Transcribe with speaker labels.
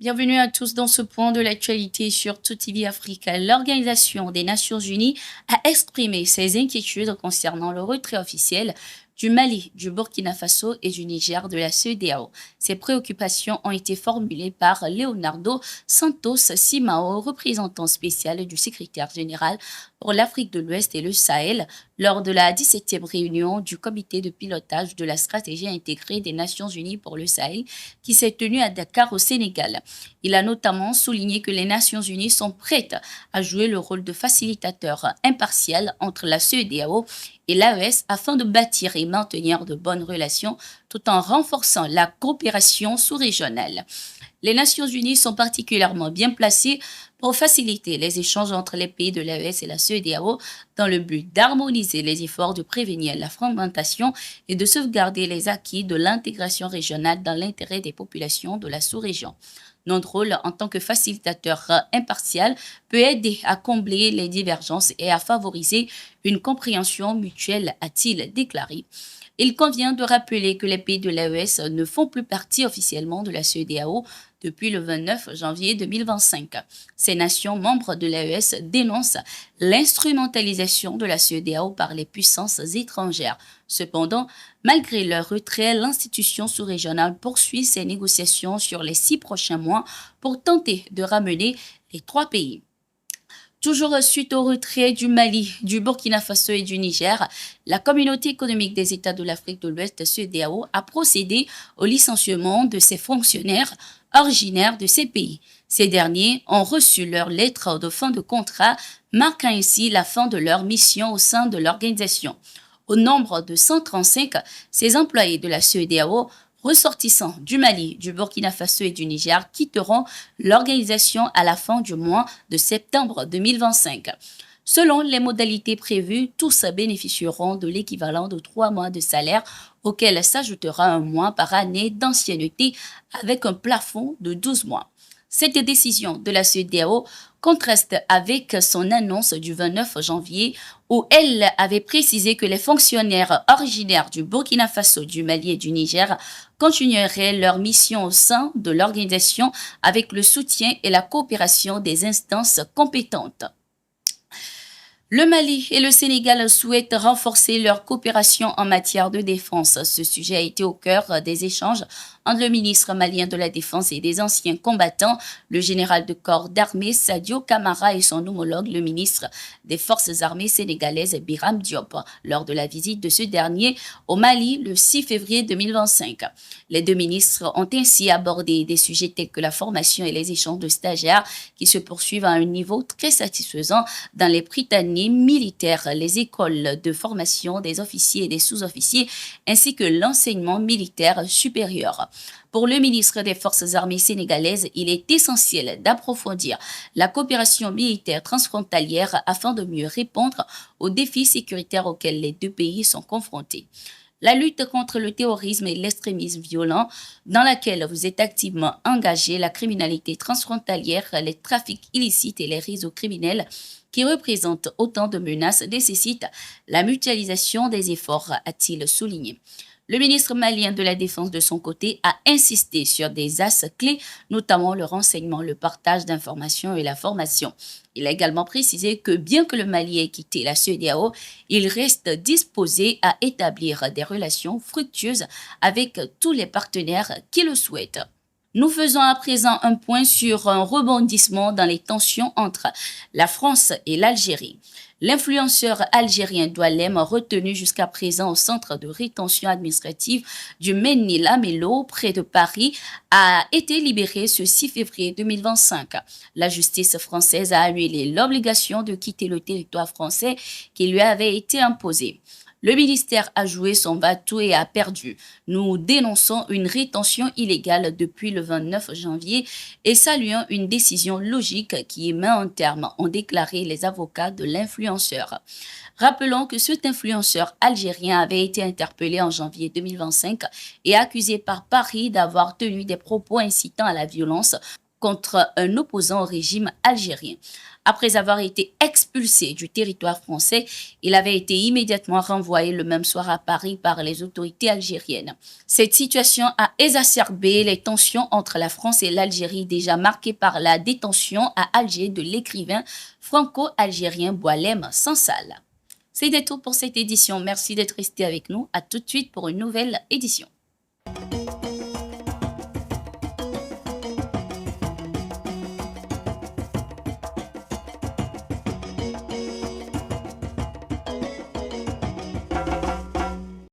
Speaker 1: Bienvenue à tous dans ce point de l'actualité sur TOTV Africa. L'Organisation des Nations Unies a exprimé ses inquiétudes concernant le retrait officiel du Mali, du Burkina Faso et du Niger de la CEDEAO. Ces préoccupations ont été formulées par Leonardo Santos Simao, représentant spécial du secrétaire général pour l'Afrique de l'Ouest et le Sahel, lors de la 17e réunion du comité de pilotage de la stratégie intégrée des Nations Unies pour le Sahel qui s'est tenue à Dakar au Sénégal. Il a notamment souligné que les Nations Unies sont prêtes à jouer le rôle de facilitateur impartial entre la CEDEAO et l'AES afin de bâtir et maintenir de bonnes relations tout en renforçant la coopération sous-régionale. Les Nations Unies sont particulièrement bien placées pour faciliter les échanges entre les pays de l'AES et la CEDEAO dans le but d'harmoniser les efforts de prévenir la fragmentation et de sauvegarder les acquis de l'intégration régionale dans l'intérêt des populations de la sous-région. Notre rôle en tant que facilitateur impartial peut aider à combler les divergences et à favoriser une compréhension mutuelle, a-t-il déclaré. Il convient de rappeler que les pays de l'AES ne font plus partie officiellement de la CEDEAO depuis le 29 janvier 2025. Ces nations membres de l'AES dénoncent l'instrumentalisation de la CEDEAO par les puissances étrangères. Cependant, malgré leur retrait, l'institution sous-régionale poursuit ses négociations sur les 6 prochains mois pour tenter de ramener les 3 pays. Toujours suite au retrait du Mali, du Burkina Faso et du Niger, la Communauté économique des États de l'Afrique de l'Ouest, CEDEAO, a procédé au licenciement de ses fonctionnaires originaires de ces pays. Ces derniers ont reçu leur lettre de fin de contrat, marquant ainsi la fin de leur mission au sein de l'organisation. Au nombre de 135, ces employés de la CEDEAO ressortissants du Mali, du Burkina Faso et du Niger quitteront l'organisation à la fin du mois de septembre 2025. Selon les modalités prévues, tous bénéficieront de l'équivalent de 3 mois de salaire auquel s'ajoutera un mois par année d'ancienneté avec un plafond de 12 mois. Cette décision de la CEDEAO contraste avec son annonce du 29 janvier où elle avait précisé que les fonctionnaires originaires du Burkina Faso, du Mali et du Niger continueraient leur mission au sein de l'organisation avec le soutien et la coopération des instances compétentes. Le Mali et le Sénégal souhaitent renforcer leur coopération en matière de défense. Ce sujet a été au cœur des échanges entre le ministre malien de la Défense et des anciens combattants, le général de corps d'armée Sadio Camara et son homologue, le ministre des Forces armées sénégalaises Biram Diop, lors de la visite de ce dernier au Mali le 6 février 2025. Les deux ministres ont ainsi abordé des sujets tels que la formation et les échanges de stagiaires qui se poursuivent à un niveau très satisfaisant dans les Britanniques militaires, les écoles de formation des officiers et des sous-officiers, ainsi que l'enseignement militaire supérieur. Pour le ministre des Forces armées sénégalaises, il est essentiel d'approfondir la coopération militaire transfrontalière afin de mieux répondre aux défis sécuritaires auxquels les deux pays sont confrontés. La lutte contre le terrorisme et l'extrémisme violent, dans laquelle vous êtes activement engagé, la criminalité transfrontalière, les trafics illicites et les réseaux criminels qui représentent autant de menaces nécessitent la mutualisation des efforts, a-t-il souligné. Le ministre malien de la Défense, de son côté, a insisté sur des axes clés, notamment le renseignement, le partage d'informations et la formation. Il a également précisé que bien que le Mali ait quitté la CEDEAO, il reste disposé à établir des relations fructueuses avec tous les partenaires qui le souhaitent. Nous faisons à présent un point sur un rebondissement dans les tensions entre la France et l'Algérie. L'influenceur algérien Doualem, retenu jusqu'à présent au centre de rétention administrative du Mesnil-Amelot, près de Paris, a été libéré ce 6 février 2025. La justice française a annulé l'obligation de quitter le territoire français qui lui avait été imposée. Le ministère a joué son va-tout et a perdu. Nous dénonçons une rétention illégale depuis le 29 janvier et saluons une décision logique qui y met un terme, ont déclaré les avocats de l'influenceur. Rappelons que cet influenceur algérien avait été interpellé en janvier 2025 et accusé par Paris d'avoir tenu des propos incitant à la violence contre un opposant au régime algérien. Après avoir été expulsé du territoire français, il avait été immédiatement renvoyé le même soir à Paris par les autorités algériennes. Cette situation a exacerbé les tensions entre la France et l'Algérie, déjà marquées par la détention à Alger de l'écrivain franco-algérien Boualem Sansal. C'est tout pour cette édition. Merci d'être resté avec nous. À tout de suite pour une nouvelle édition.